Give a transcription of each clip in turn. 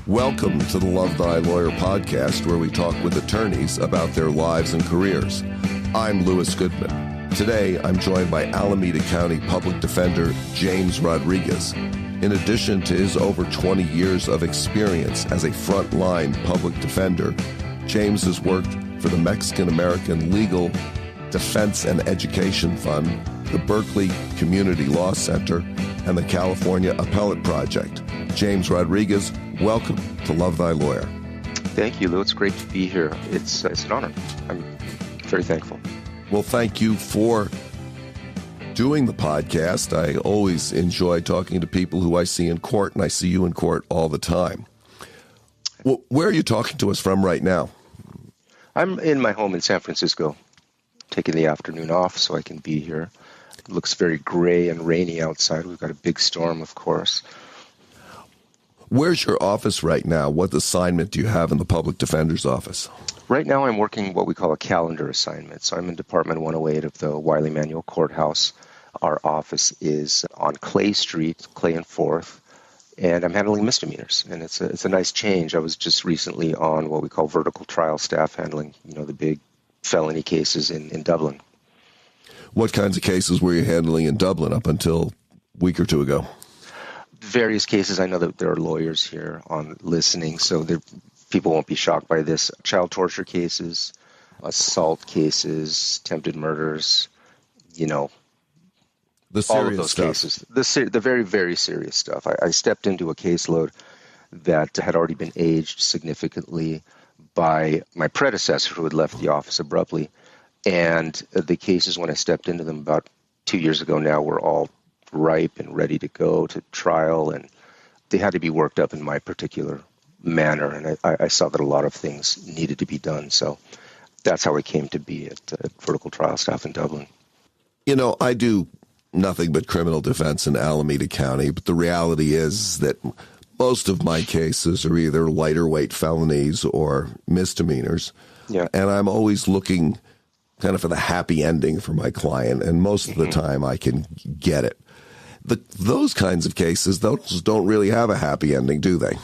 Welcome to the Love Thy Lawyer podcast, where we talk with attorneys about their lives and careers. I'm Louis Goodman. Today, I'm joined by Alameda County Public Defender James Rodriguez. In addition to his over 20 years of experience as a frontline public defender, James has worked for the Mexican-American Legal Defense and Education Fund, the Berkeley Community Law Center, and the California Appellate Project. James Rodriguez, welcome to Love Thy Lawyer. Thank you, Lou. It's great to be here. It's an honor. I'm very thankful. Well, thank you for doing the podcast. I always enjoy talking to people who I see in court, and I see you in court all the time. Well, where are you talking to us from right now? I'm in my home in San Francisco, taking the afternoon off so I can be here. It looks very gray and rainy outside. We've got a big storm, of course. Where's your office right now? What assignment do you have in the public defender's office? Right now I'm working what we call a calendar assignment. So I'm in Department 108 of the Wiley Manuel Courthouse. Our office is on Clay Street, Clay and 4th, and I'm handling misdemeanors. And it's a nice change. I was just recently on what we call vertical trial staff, handling, the big felony cases in Dublin. What kinds of cases were you handling in Dublin up until a week or two ago? Various cases. I know that there are lawyers here on listening, so people won't be shocked by this. Child torture cases, assault cases, attempted murders, the all of those stuff. Cases. The very, very serious stuff. I stepped into a caseload that had already been aged significantly by my predecessor, who had left the office abruptly. And the cases, when I stepped into them about 2 years ago now, were all ripe and ready to go to trial, and they had to be worked up in my particular manner, and I saw that a lot of things needed to be done. So that's how I came to be at vertical trial staff in Dublin. I do nothing but criminal defense in Alameda County, but the reality is that most of my cases are either lighter weight felonies or misdemeanors. Yeah. And I'm always looking kind of for the happy ending for my client, and most of the time I can get it. Those kinds of cases, those don't really have a happy ending, do they?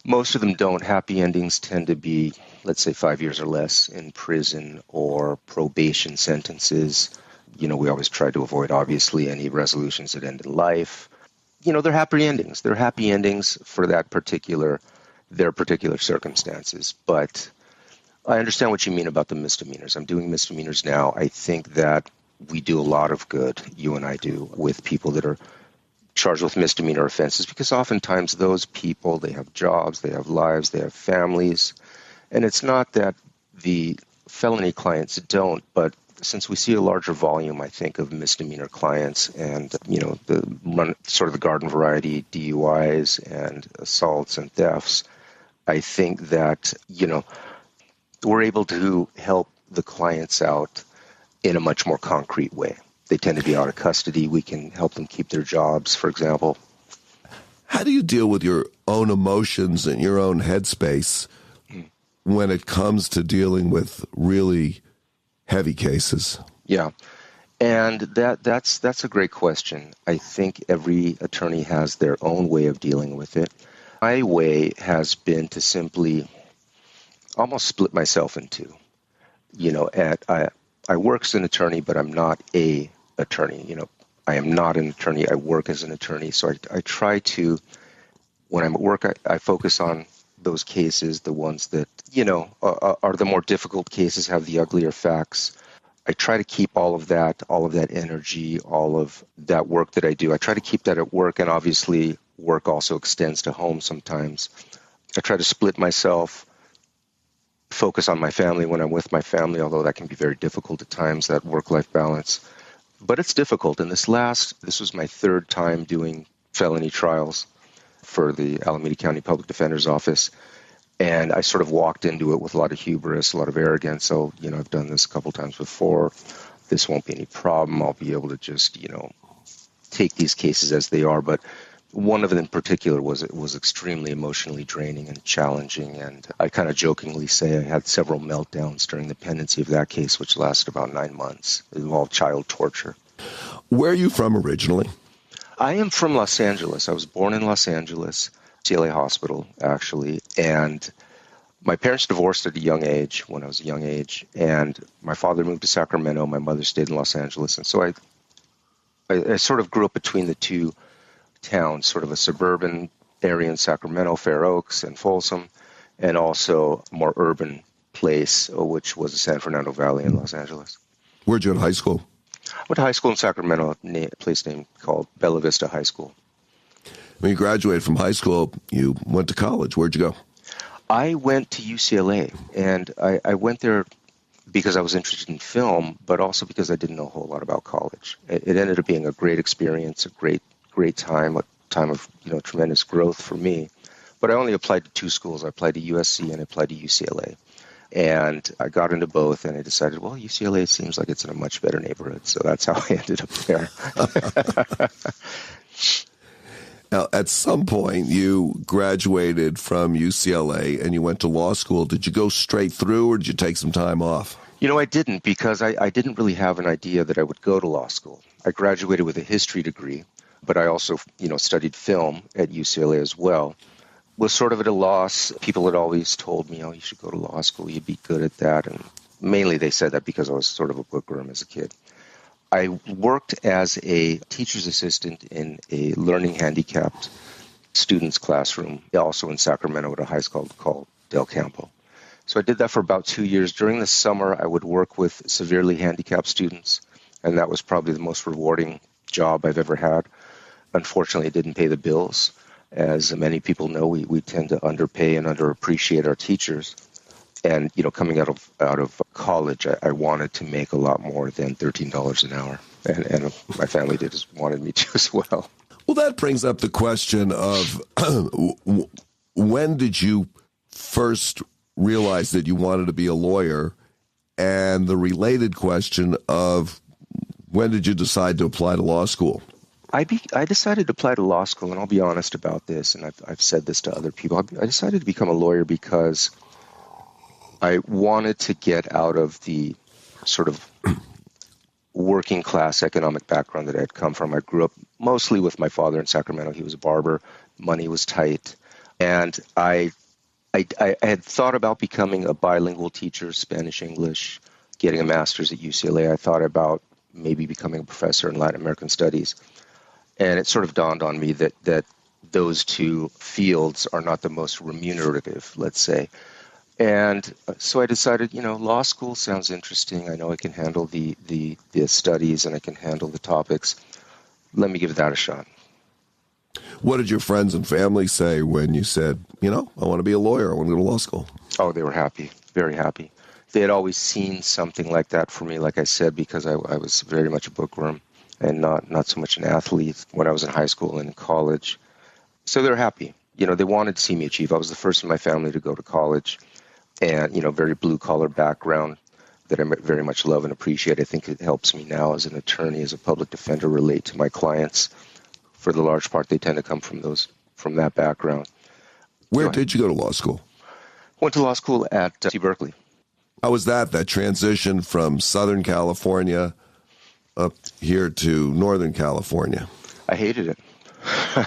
Most of them don't. Happy endings tend to be, let's say, 5 years or less in prison or probation sentences. We always try to avoid, obviously, any resolutions that end in life. They're happy endings. They're happy endings for their particular circumstances. But I understand what you mean about the misdemeanors. I'm doing misdemeanors now. I think that we do a lot of good, you and I do, with people that are charged with misdemeanor offenses, because oftentimes those people, they have jobs, they have lives, they have families. And it's not that the felony clients don't, but since we see a larger volume, I think, of misdemeanor clients and, the garden variety DUIs and assaults and thefts, I think that, we're able to help the clients out in a much more concrete way. They tend to be out of custody. We can help them keep their jobs, for example. How do you deal with your own emotions and your own headspace when it comes to dealing with really heavy cases? Yeah, and that's a great question. I think every attorney has their own way of dealing with it. My way has been to simply almost split myself in two. I work as an attorney, but I'm not a attorney. I am not an attorney. I work as an attorney. So I try to, when I'm at work, I focus on those cases, the ones that, are the more difficult cases, have the uglier facts. I try to keep all of that energy, all of that work that I do. I try to keep that at work, and obviously work also extends to home sometimes. I try to split myself, focus on my family when I'm with my family, although that can be very difficult at times, that work-life balance. But it's difficult. And this was my third time doing felony trials for the Alameda County Public Defender's Office. And I sort of walked into it with a lot of hubris, a lot of arrogance. So, I've done this a couple times before. This won't be any problem. I'll be able to just, take these cases as they are. But one of them in particular was extremely emotionally draining and challenging, and I kind of jokingly say I had several meltdowns during the pendency of that case, which lasted about 9 months. It involved child torture. Where are you from originally? I am from Los Angeles. I was born in Los Angeles, UCLA hospital, actually. And my parents divorced at a young age, when I was a young age. And my father moved to Sacramento. My mother stayed in Los Angeles. And so I sort of grew up between the two towns, sort of a suburban area in Sacramento, Fair Oaks and Folsom, and also a more urban place, which was the San Fernando Valley in Los Angeles. Where'd you go to high school? I went to high school in Sacramento, a place named called Bella Vista High School. When you graduated from high school, you went to college. Where'd you go? I went to UCLA, and I went there because I was interested in film, but also because I didn't know a whole lot about college. It ended up being a great experience, a great time, a time of tremendous growth for me. But I only applied to two schools. I applied to USC and I applied to UCLA. And I got into both, and I decided, well, UCLA seems like it's in a much better neighborhood. So that's how I ended up there. Now, at some point, you graduated from UCLA and you went to law school. Did you go straight through, or did you take some time off? I didn't, because I didn't really have an idea that I would go to law school. I graduated with a history degree, but I also, studied film at UCLA as well. Was sort of at a loss. People had always told me, oh, you should go to law school. You'd be good at that. And mainly they said that because I was sort of a bookworm as a kid. I worked as a teacher's assistant in a learning handicapped students classroom, also in Sacramento at a high school called Del Campo. So I did that for about 2 years. During the summer, I would work with severely handicapped students, and that was probably the most rewarding job I've ever had. Unfortunately, it didn't pay the bills. As many people know, we tend to underpay and underappreciate our teachers. And, coming out of college, I wanted to make a lot more than $13 an hour. And my family wanted me to as well. Well, that brings up the question of when did you first realize that you wanted to be a lawyer? And the related question of when did you decide to apply to law school? I decided to apply to law school, and I'll be honest about this, and I've said this to other people. I decided to become a lawyer because I wanted to get out of the sort of working class economic background that I had come from. I grew up mostly with my father in Sacramento. He was a barber. Money was tight. And I had thought about becoming a bilingual teacher, Spanish, English, getting a master's at UCLA. I thought about maybe becoming a professor in Latin American studies. And it sort of dawned on me that those two fields are not the most remunerative, let's say. And so I decided, law school sounds interesting. I know I can handle the studies and I can handle the topics. Let me give that a shot. What did your friends and family say when you said, I want to be a lawyer, I want to go to law school? Oh, they were happy, very happy. They had always seen something like that for me, like I said, because I was very much a bookworm and not so much an athlete when I was in high school and in college. So they're happy. They wanted to see me achieve. I was the first in my family to go to college, and, very blue-collar background that I very much love and appreciate. I think it helps me now as an attorney, as a public defender, relate to my clients. For the large part, they tend to come from that background. Where did you go to law school? Went to law school at Berkeley. How was that transition from Southern California up here to Northern California? I hated it.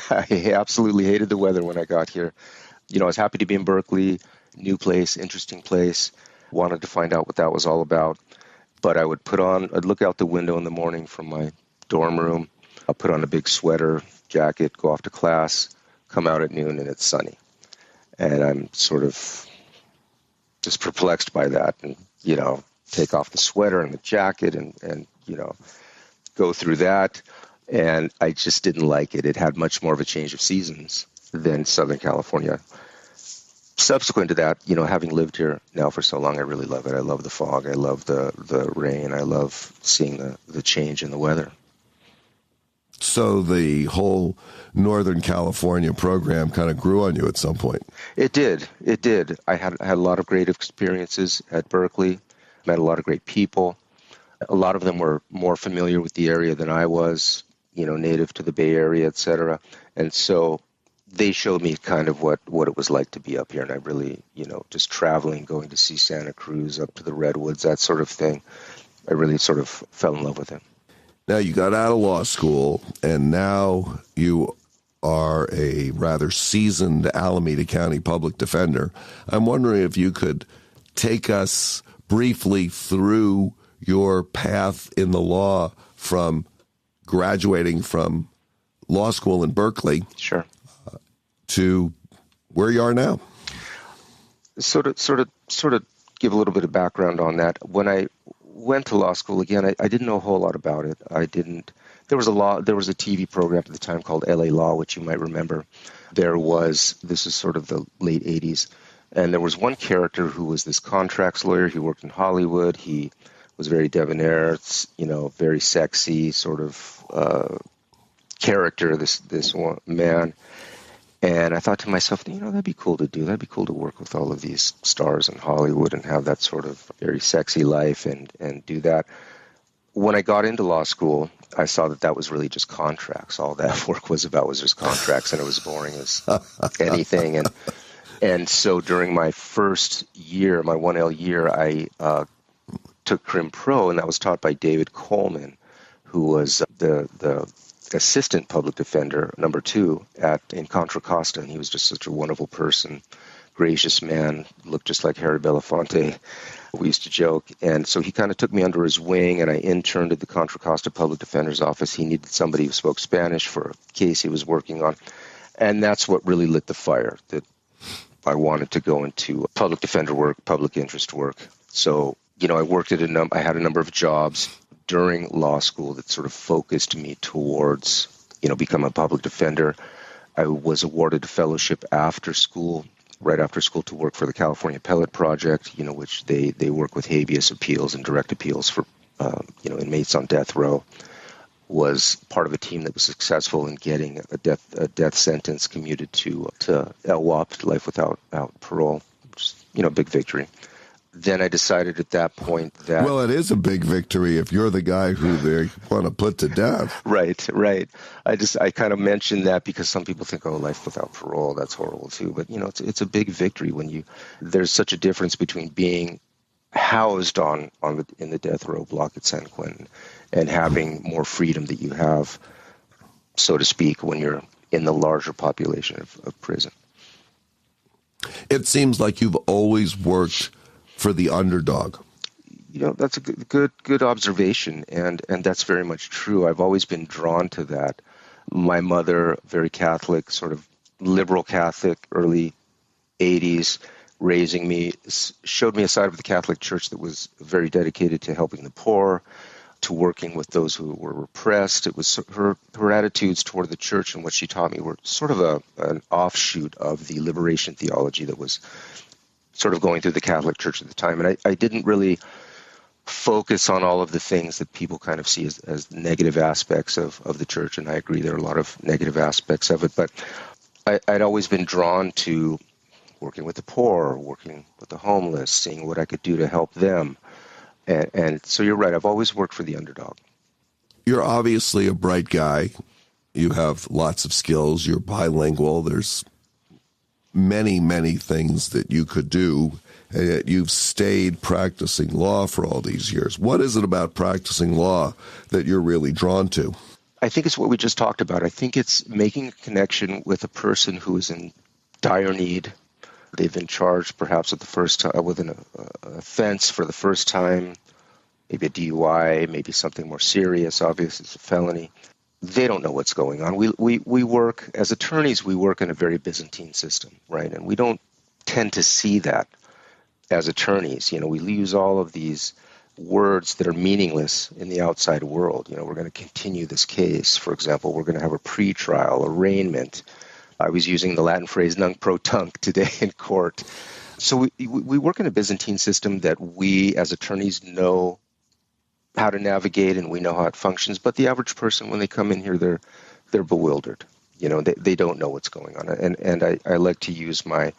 I absolutely hated the weather when I got here. I was happy to be in Berkeley, new place, interesting place, wanted to find out what that was all about. But I'd look out the window in the morning from my dorm room, I'll put on a big sweater, jacket, go off to class, come out at noon, and it's sunny. And I'm sort of just perplexed by that and, take off the sweater and the jacket and go through that. And I just didn't like it. It had much more of a change of seasons than Southern California. Subsequent to that, having lived here now for so long, I really love it. I love the fog. I love the rain. I love seeing the change in the weather. So the whole Northern California program kind of grew on you at some point. It did. I had a lot of great experiences at Berkeley. Met a lot of great people. A lot of them were more familiar with the area than I was, native to the Bay Area, et cetera. And so they showed me kind of what it was like to be up here. And I really, just traveling, going to see Santa Cruz, up to the Redwoods, that sort of thing. I really sort of fell in love with it. Now you got out of law school, and now you are a rather seasoned Alameda County Public Defender. I'm wondering if you could take us briefly through your path in the law from graduating from law school in Berkeley. Sure. To where you are now. Sort of give a little bit of background on that. When I went to law school, again, I didn't know a whole lot about it. There was a TV program at the time called LA Law, which you might remember. This is sort of the late 80s, and there was one character who was this contracts lawyer. He worked in Hollywood. He was very debonair, very sexy sort of character, this one man. And I thought to myself, that'd be cool to do. That'd be cool to work with all of these stars in Hollywood and have that sort of very sexy life and do that. When I got into law school, I saw that was really just contracts. All that work was about was just contracts, and it was boring as anything. And so during my first year, my 1L year, I took Crim Pro, and that was taught by David Coleman, who was the assistant public defender, number 2 in Contra Costa, and he was just such a wonderful person, gracious man, looked just like Harry Belafonte. We used to joke, and so he kind of took me under his wing, and I interned at the Contra Costa Public Defender's office. He needed somebody who spoke Spanish for a case he was working on, and that's what really lit the fire, that I wanted to go into public defender work, public interest work. So, I worked at I had a number of jobs during law school that sort of focused me towards, become a public defender. I was awarded a fellowship right after school to work for the California Appellate Project, which they work with habeas appeals and direct appeals for, inmates on death row. Was part of a team that was successful in getting a death sentence commuted to LWOP, life without parole, which is, big victory. Then I decided at that point that... Well, it is a big victory if you're the guy who they want to put to death. Right. I kind of mentioned that because some people think, life without parole, that's horrible too. But, it's a big victory when there's such a difference between being housed in the death row block at San Quentin and having more freedom that you have, so to speak, when you're in the larger population of prison. It seems like you've always worked for the underdog. That's a good observation, and that's very much true. I've always been drawn to that. My mother, very Catholic, sort of liberal Catholic, early 80s, raising me, showed me a side of the Catholic Church that was very dedicated to helping the poor, to working with those who were repressed. It was her attitudes toward the church and what she taught me were sort of an offshoot of the liberation theology that was sort of going through the Catholic Church at the time. And I didn't really focus on all of the things that people kind of see as negative aspects of the church. And I agree there are a lot of negative aspects of it. But I'd always been drawn to working with the poor, working with the homeless, seeing what I could do to help them. And so you're right. I've always worked for the underdog. You're obviously a bright guy. You have lots of skills. You're bilingual. There's many, many things that you could do, and yet you've stayed practicing law for all these years. What is it about practicing law that you're really drawn to? I think it's what we just talked about. I think it's making a connection with a person who is in dire need. They've been charged perhaps with an offense for the first time, maybe a DUI, maybe something more serious, obviously it's a felony. They don't know what's going on. We work, as attorneys, we work in a very Byzantine system, right? And we don't tend to see that as attorneys. We use all of these words that are meaningless in the outside world. We're going to continue this case. For example, we're going to have a pretrial, arraignment. I was using the Latin phrase nunc pro tunc today in court. So we work in a Byzantine system that we as attorneys know how to navigate and we know how it functions. But the average person, when they come in here, they're bewildered. They don't know what's going on. And I like to use my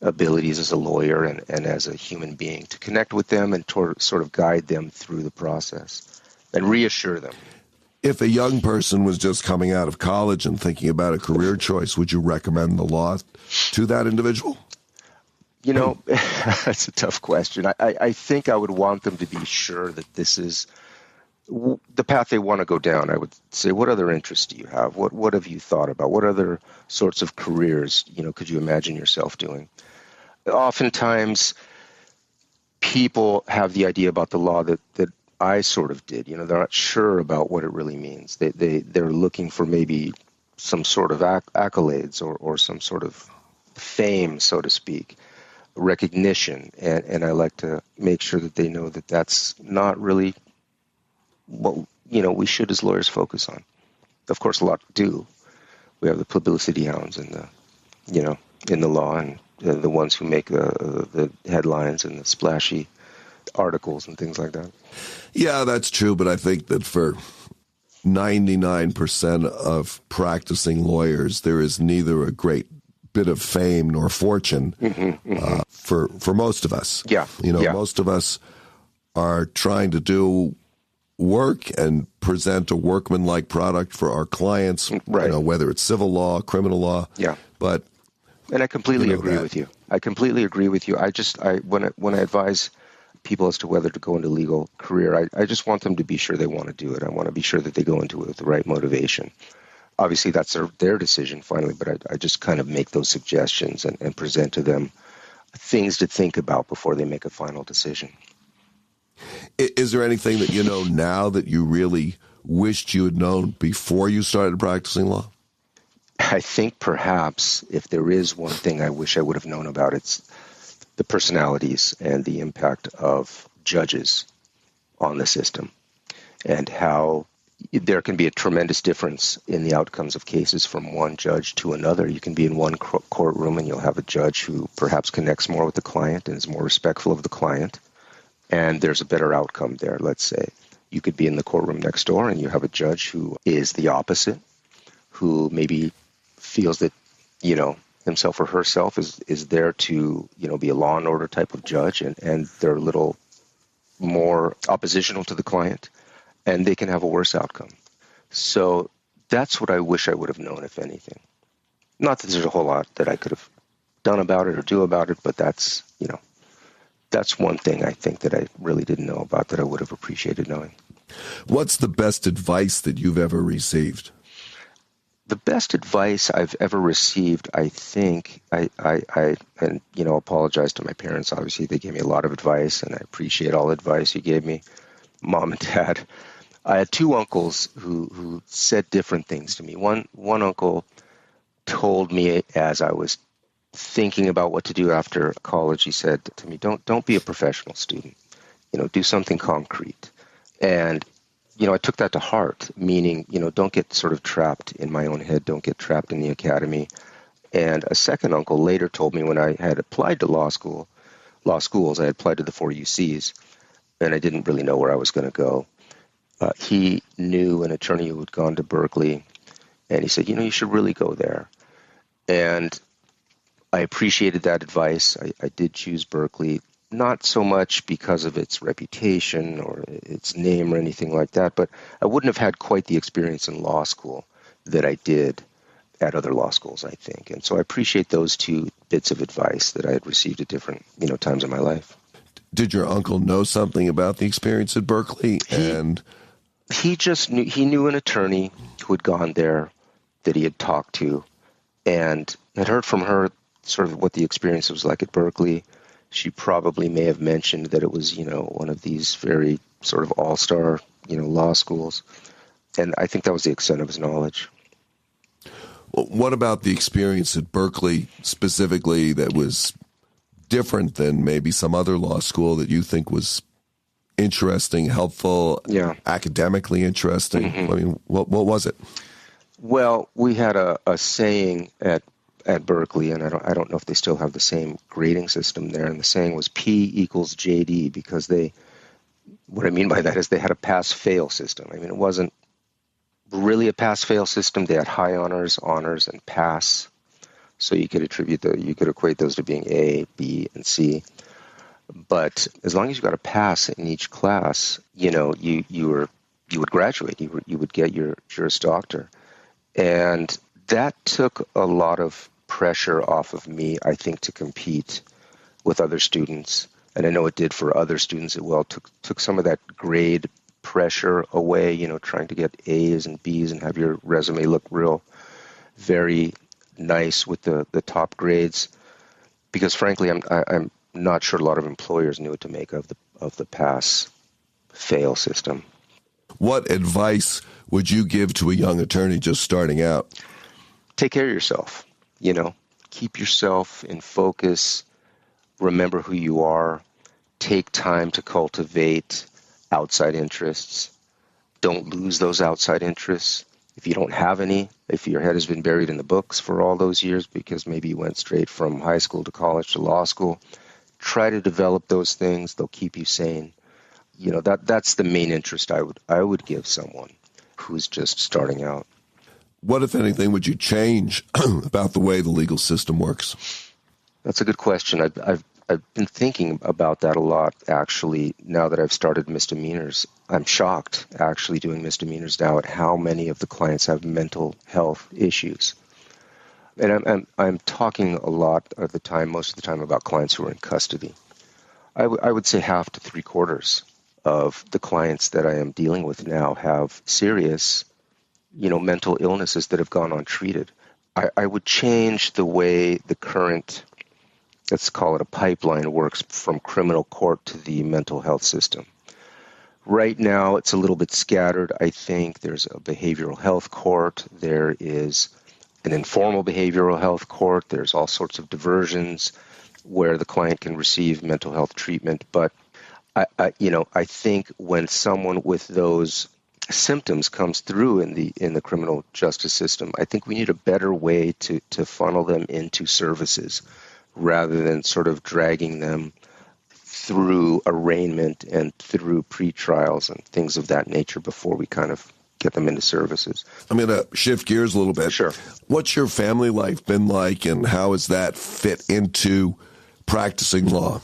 abilities as a lawyer and as a human being to connect with them and sort of guide them through the process and reassure them. If a young person was just coming out of college and thinking about a career choice, would you recommend the law to that individual? That's a tough question. I think I would want them to be sure that this is the path they want to go down, I would say, what other interests do you have? What have you thought about? What other sorts of careers, could you imagine yourself doing? Oftentimes, people have the idea about the law that I sort of did. They're not sure about what it really means. They're looking for maybe some sort of accolades or some sort of fame, so to speak, recognition. And I like to make sure that they know that that's not really what, we should as lawyers focus on. Of course, a lot do. We have the publicity hounds in the law, and the ones who make the headlines and the splashy articles and things like that. Yeah, that's true. But I think that for 99% of practicing lawyers, there is neither a great bit of fame nor fortune for most of us. Yeah. Most of us are trying to do work and present a workmanlike product for our clients, right. Whether it's civil law, criminal law. Yeah. And I completely agree with you. I completely agree with you. When I advise people as to whether to go into legal career, I just want them to be sure they want to do it. I want to be sure that they go into it with the right motivation. Obviously, that's their decision finally, but I just kind of make those suggestions and present to them things to think about before they make a final decision. Is there anything that you know now that you really wished you had known before you started practicing law? I think perhaps if there is one thing I wish I would have known about, it's the personalities and the impact of judges on the system, and how there can be a tremendous difference in the outcomes of cases from one judge to another. You can be in one courtroom and you'll have a judge who perhaps connects more with the client and is more respectful of the client, and there's a better outcome there, let's say. You could be in the courtroom next door and you have a judge who is the opposite, who maybe feels that, himself or herself is there to, be a law and order type of judge, and they're a little more oppositional to the client, and they can have a worse outcome. So that's what I wish I would have known, if anything. Not that there's a whole lot that I could have done about it or do about it, but that's one thing I think that I really didn't know about that I would have appreciated knowing. What's the best advice that you've ever received? The best advice I've ever received, I think, I apologize to my parents. Obviously, they gave me a lot of advice, and I appreciate all the advice you gave me, Mom and Dad. I had two uncles who said different things to me. One uncle told me as I was thinking about what to do after college, he said to me, don't be a professional student. Do something concrete. And I took that to heart, meaning, don't get sort of trapped in my own head, don't get trapped in the academy. And a second uncle later told me when I had applied to law schools, I had applied to the 4 UCs, and I didn't really know where I was going to go. He knew an attorney who had gone to Berkeley, and he said, you should really go there. And I appreciated that advice. I did choose Berkeley. Not so much because of its reputation or its name or anything like that, but I wouldn't have had quite the experience in law school that I did at other law schools, I think. And so I appreciate those two bits of advice that I had received at different, times in my life. Did your uncle know something about the experience at Berkeley? He just knew, he knew an attorney who had gone there that he had talked to and had heard from her sort of what the experience was like at Berkeley. She probably may have mentioned that it was, one of these very sort of all-star, law schools. And I think that was the extent of his knowledge. Well, what about the experience at Berkeley specifically that was different than maybe some other law school that you think was interesting, helpful, academically interesting? Mm-hmm. I mean, what was it? Well, we had a saying at Berkeley, and I don't know if they still have the same grading system there, and the saying was P equals JD, because what I mean by that is they had a pass-fail system. I mean, it wasn't really a pass-fail system. They had high honors, and pass, so you could equate those to being A, B, and C. But as long as you got a pass in each class, you would graduate. You would get your Juris Doctor, and that took a lot of pressure off of me, I think, to compete with other students. And I know it did for other students as well. Took some of that grade pressure away, trying to get A's and B's and have your resume look very nice with the top grades. Because frankly, I'm not sure a lot of employers knew what to make of the pass-fail system. What advice would you give to a young attorney just starting out? Take care of yourself. Keep yourself in focus. Remember who you are. Take time to cultivate outside interests. Don't lose those outside interests. If you don't have any, if your head has been buried in the books for all those years because maybe you went straight from high school to college to law school, try to develop those things. They'll keep you sane. That's the main interest I would give someone who's just starting out. What, if anything, would you change about the way the legal system works? That's a good question. I've been thinking about that a lot, actually, now that I've started misdemeanors. I'm shocked, actually, doing misdemeanors now at how many of the clients have mental health issues. And I'm talking a lot of the time, most of the time, about clients who are in custody. I would say half to three-quarters of the clients that I am dealing with now have serious, mental illnesses that have gone untreated. I would change the way the current, let's call it a pipeline, works from criminal court to the mental health system. Right now, it's a little bit scattered. I think there's a behavioral health court. There is an informal behavioral health court. There's all sorts of diversions where the client can receive mental health treatment. But, I think when someone with those symptoms comes through in the criminal justice system, I think we need a better way to funnel them into services rather than sort of dragging them through arraignment and through pretrials and things of that nature before we kind of get them into services. I'm going to shift gears a little bit. Sure. What's your family life been like, and how has that fit into practicing law?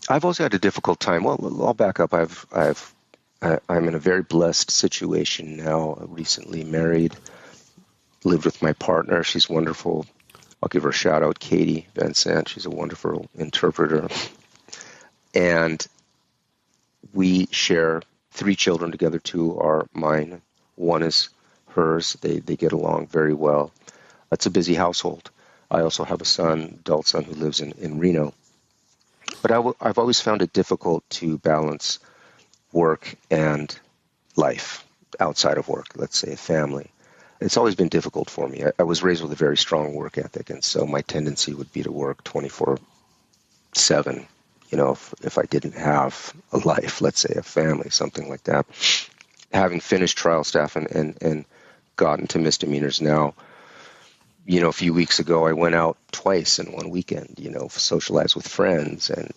I've also had a difficult time. Well, I'll back up. I'm in a very blessed situation now. Recently married, lived with my partner. She's wonderful. I'll give her a shout out, Katie Vincent. She's a wonderful interpreter. And we share 3 children together. 2 are mine. 1 is hers. They get along very well. It's a busy household. I also have a adult son who lives in Reno. But I've always found it difficult to balance work and life outside of work, let's say a family. It's always been difficult for me. I was raised with a very strong work ethic, and so my tendency would be to work 24/7, if I didn't have a life, let's say a family, something like that. Having finished trial staff and gotten to misdemeanors now, a few weeks ago I went out twice in one weekend, socialized with friends and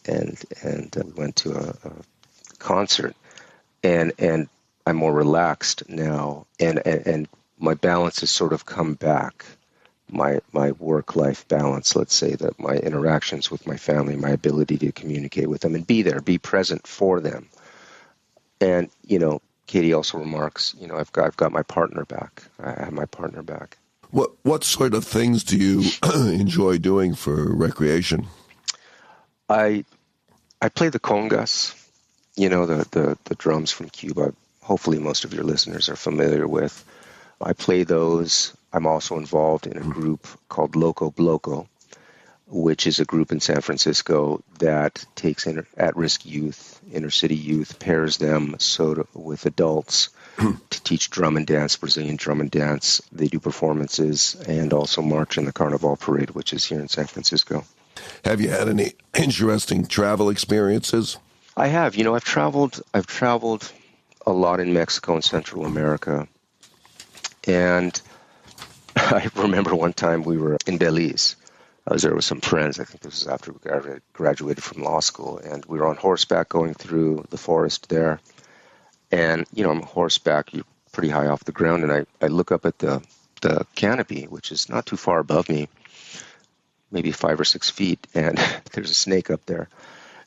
we went to a concert. And I'm more relaxed now, and my balance has sort of come back. My work-life balance, let's say, that my interactions with my family, my ability to communicate with them and be there, be present for them. And Katie also remarks, I've got my partner back. I have my partner back. What sort of things do you enjoy doing for recreation? I play the congas. The drums from Cuba, hopefully most of your listeners are familiar with. I play those. I'm also involved in a group called Loco Bloco, which is a group in San Francisco that takes at-risk youth, inner-city youth, pairs them with adults to teach drum and dance, Brazilian drum and dance. They do performances and also march in the Carnival Parade, which is here in San Francisco. Have you had any interesting travel experiences? I have. I've traveled a lot in Mexico and Central America. And I remember one time we were in Belize. I was there with some friends. I think this was after we graduated from law school. And we were on horseback going through the forest there. And, on horseback, you're pretty high off the ground. And I look up at the canopy, which is not too far above me, maybe 5 or 6 feet. And there's a snake up there.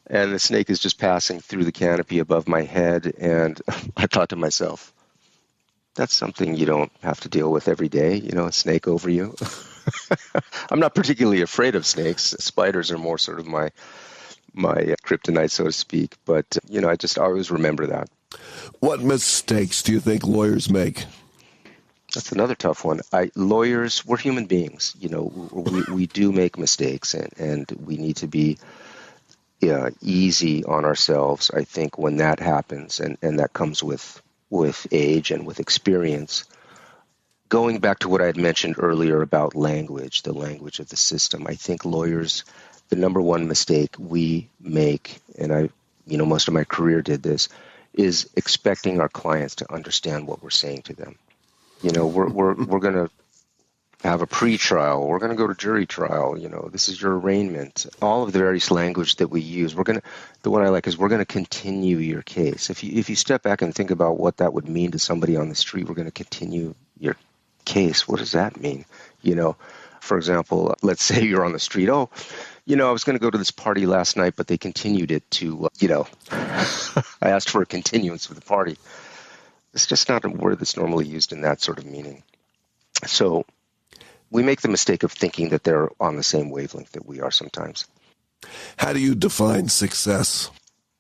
And the snake is just passing through the canopy above my head. And I thought to myself, that's something you don't have to deal with every day, a snake over you. I'm not particularly afraid of snakes. Spiders are more sort of my kryptonite, so to speak. But, I always remember that. What mistakes do you think lawyers make? That's another tough one. Lawyers, we're human beings. We do make mistakes, and we need to be easy on ourselves. I think when that happens, and that comes with age and with experience. Going back to what I had mentioned earlier about language, the language of the system, I think lawyers, the number one mistake we make, and most of my career did this, is expecting our clients to understand what we're saying to them. We're going to have a pre-trial. We're going to go to jury trial. This is your arraignment. All of the various language that we use. The one I like is we're going to continue your case. If you step back and think about what that would mean to somebody on the street, we're going to continue your case. What does that mean? For example, let's say you're on the street. I was going to go to this party last night, but they continued it to, I asked for a continuance of the party. It's just not a word that's normally used in that sort of meaning. So we make the mistake of thinking that they're on the same wavelength that we are sometimes. How do you define success?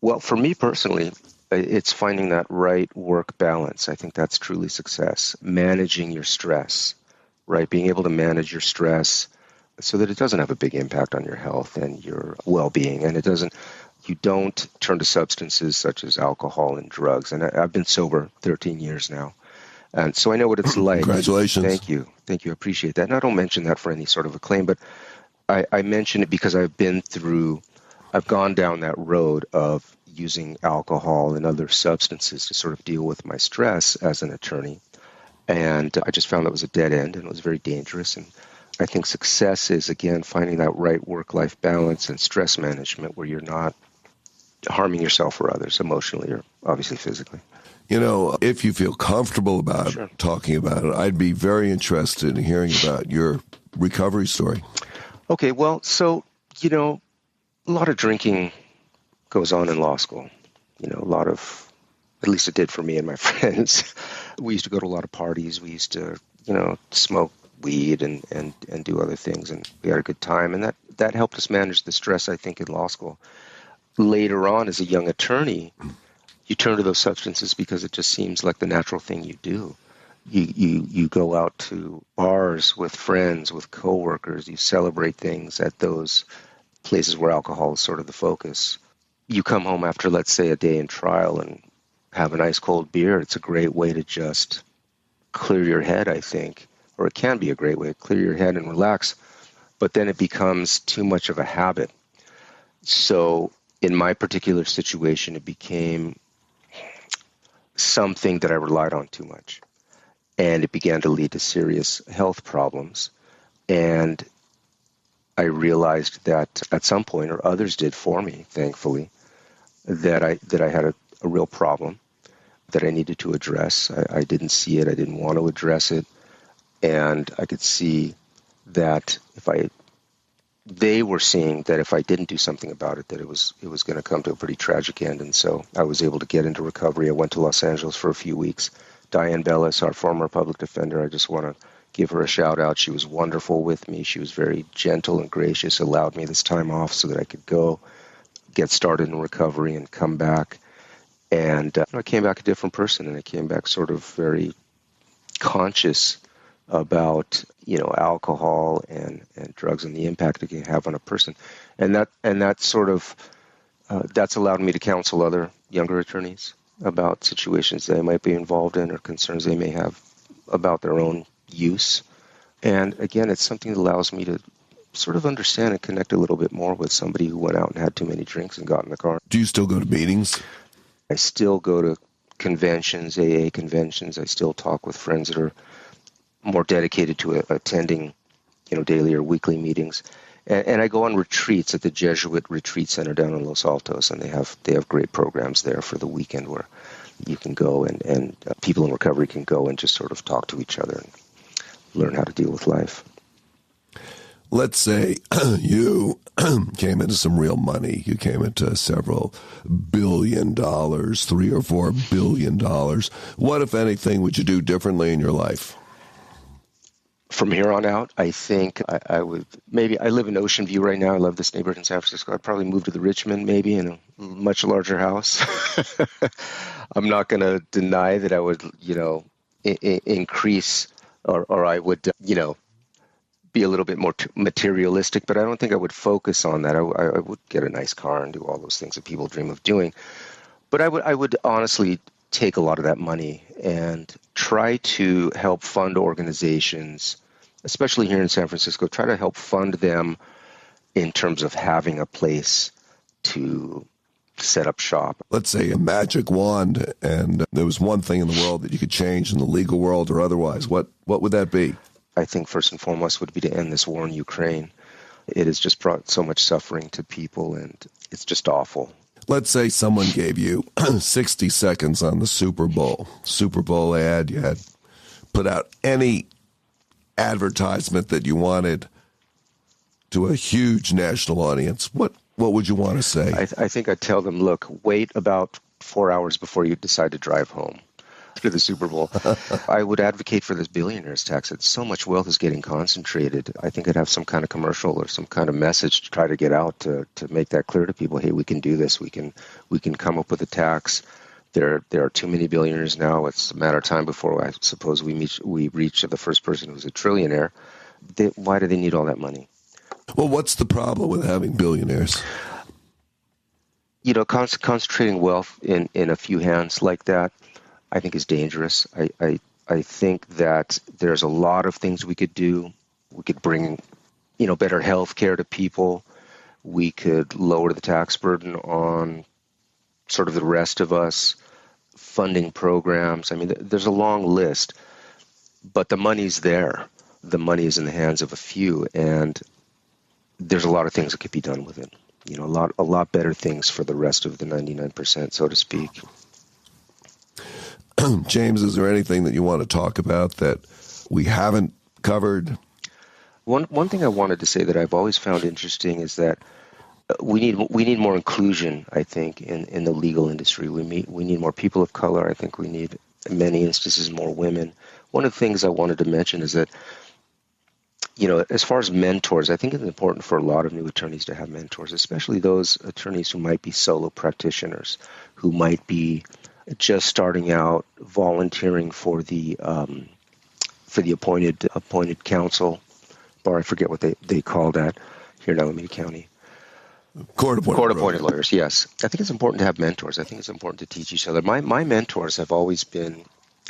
Well, for me personally, it's finding that right work balance. I think that's truly success. Managing your stress, right? Being able to manage your stress so that it doesn't have a big impact on your health and your well-being, and you don't turn to substances such as alcohol and drugs. And I've been sober 13 years now. And so I know what it's like. Congratulations. Thank you. I appreciate that. And I don't mention that for any sort of acclaim, but I mention it because I've gone down that road of using alcohol and other substances to sort of deal with my stress as an attorney. And I just found that was a dead end, and it was very dangerous. And I think success is, again, finding that right work-life balance and stress management where you're not harming yourself or others emotionally or obviously physically. If you feel comfortable about talking about it, I'd be very interested in hearing about your recovery story. Okay, well, so, a lot of drinking goes on in law school. At least it did for me and my friends. We used to go to a lot of parties. We used to, smoke weed and do other things, and we had a good time. And that helped us manage the stress, I think, in law school. Later on, as a young attorney, you turn to those substances because it just seems like the natural thing you do. You go out to bars with friends, with coworkers. You celebrate things at those places where alcohol is sort of the focus. You come home after, let's say, a day in trial and have an ice cold beer. It's a great way to just clear your head, I think, or it can be a great way to clear your head and relax. But then it becomes too much of a habit. So in my particular situation, it became something that I relied on too much. And it began to lead to serious health problems. And I realized that at some point, or others did for me, thankfully, that I had a real problem that I needed to address. I didn't see it. I didn't want to address it. And I could see that they were seeing that if I didn't do something about it, that it was going to come to a pretty tragic end. And so I was able to get into recovery. I went to Los Angeles for a few weeks. Diane Bellis, our former public defender, I just want to give her a shout out. She was wonderful with me. She was very gentle and gracious, allowed me this time off so that I could go get started in recovery and come back. And I came back a different person, and I came back sort of very conscious about, alcohol and drugs and the impact it can have on a person. And that sort of, that's allowed me to counsel other younger attorneys about situations they might be involved in or concerns they may have about their own use. And again, it's something that allows me to sort of understand and connect a little bit more with somebody who went out and had too many drinks and got in the car. Do you still go to meetings? I still go to conventions, AA conventions. I still talk with friends that are more dedicated to attending, daily or weekly meetings. And I go on retreats at the Jesuit Retreat Center down in Los Altos, and they have great programs there for the weekend where you can go and people in recovery can go and just sort of talk to each other and learn how to deal with life. Let's say you came into some real money. You came into several $1 billion, $3 or $4 billion. What, if anything, would you do differently in your life? From here on out, I think I would I live in Ocean View right now. I love this neighborhood in San Francisco. I'd probably move to the Richmond maybe in a much larger house. I'm not going to deny that I would, increase or I would, be a little bit more materialistic, but I don't think I would focus on that. I would get a nice car and do all those things that people dream of doing. But I would honestly take a lot of that money and try to help fund organizations, especially here in San Francisco, try to help fund them in terms of having a place to set up shop. Let's say a magic wand, and there was one thing in the world that you could change in the legal world or otherwise. What would that be? I think first and foremost would be to end this war in Ukraine. It has just brought so much suffering to people, and it's just awful. Let's say someone gave you 60 seconds on the Super Bowl ad. You had put out any advertisement that you wanted to a huge national audience. What would you want to say? I think I'd tell them, look, wait about 4 hours before you decide to drive home to the Super Bowl. I would advocate for this billionaire's tax. So much wealth is getting concentrated. I think I'd have some kind of commercial or some kind of message to try to get out to make that clear to people. Hey, we can do this. We can come up with a tax. There are too many billionaires now. It's a matter of time before I suppose we reach the first person who's a trillionaire. Why do they need all that money? Well, what's the problem with having billionaires? Concentrating wealth in a few hands like that, I think is dangerous. I think that there's a lot of things we could do. We could bring, better health care to people. We could lower the tax burden on sort of the rest of us, funding programs. I mean, there's a long list, but the money's there. The money is in the hands of a few, and there's a lot of things that could be done with it. A lot better things for the rest of the 99%, so to speak. James, is there anything that you want to talk about that we haven't covered? One thing I wanted to say that I've always found interesting is that we need more inclusion, I think, in the legal industry. We need more people of color. I think we need, in many instances, more women. One of the things I wanted to mention is that, as far as mentors, I think it's important for a lot of new attorneys to have mentors, especially those attorneys who might be solo practitioners, who might be just starting out, volunteering for the appointed counsel bar. I forget what they call that here in Alameda County. Court-appointed lawyers, yes. I think it's important to have mentors. I think it's important to teach each other. My mentors have always been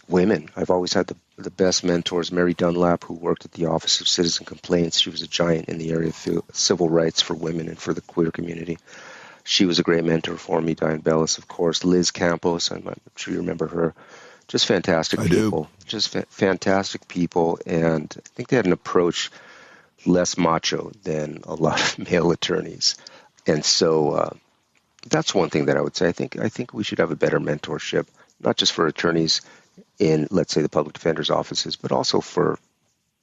women. I've always had the best mentors. Mary Dunlap, who worked at the Office of Citizen Complaints. She was a giant in the area of civil rights for women and for the queer community. She was a great mentor for me. Diane Bellis, of course. Liz Campos, I'm sure you remember her. Just fantastic people. Just fantastic people. And I think they had an approach less macho than a lot of male attorneys. And so that's one thing that I would say. I think we should have a better mentorship, not just for attorneys in, let's say, the public defender's offices, but also for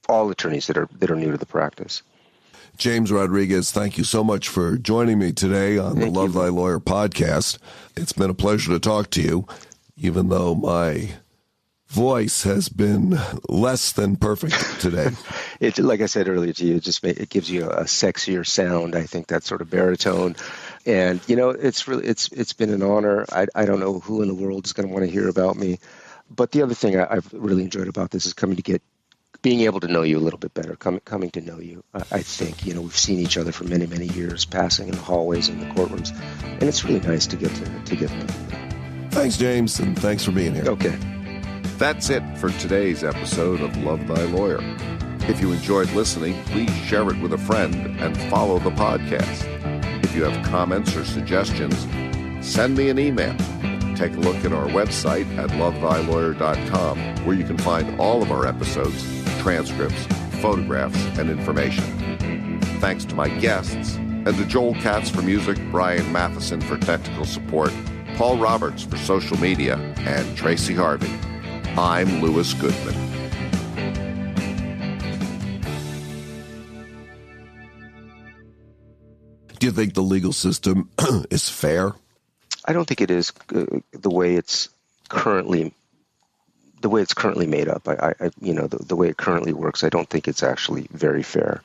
all attorneys that are new to the practice. James Rodriguez, thank you so much for joining me today on the Love Thy Lawyer podcast. It's been a pleasure to talk to you, even though my voice has been less than perfect today. Like I said earlier to you, it gives you a sexier sound. I think that sort of baritone. And, it's been an honor. I don't know who in the world is going to want to hear about me. But the other thing I've really enjoyed about this is being able to know you a little bit better, coming to know you. I think, we've seen each other for many, many years, passing in the hallways and the courtrooms, and it's really nice to get to know you. Thanks, James, and thanks for being here. Okay. That's it for today's episode of Love Thy Lawyer. If you enjoyed listening, please share it with a friend and follow the podcast. If you have comments or suggestions, send me an email. Take a look at our website at lovethylawyer.com, where you can find all of our episodes, transcripts, photographs, and information. Thanks to my guests, and to Joel Katz for music, Brian Matheson for technical support, Paul Roberts for social media, and Tracy Harvey. I'm Louis Goodman. Do you think the legal system is fair? I don't think it is the way it's currently the way it's currently made up, the way it currently works, I don't think it's actually very fair.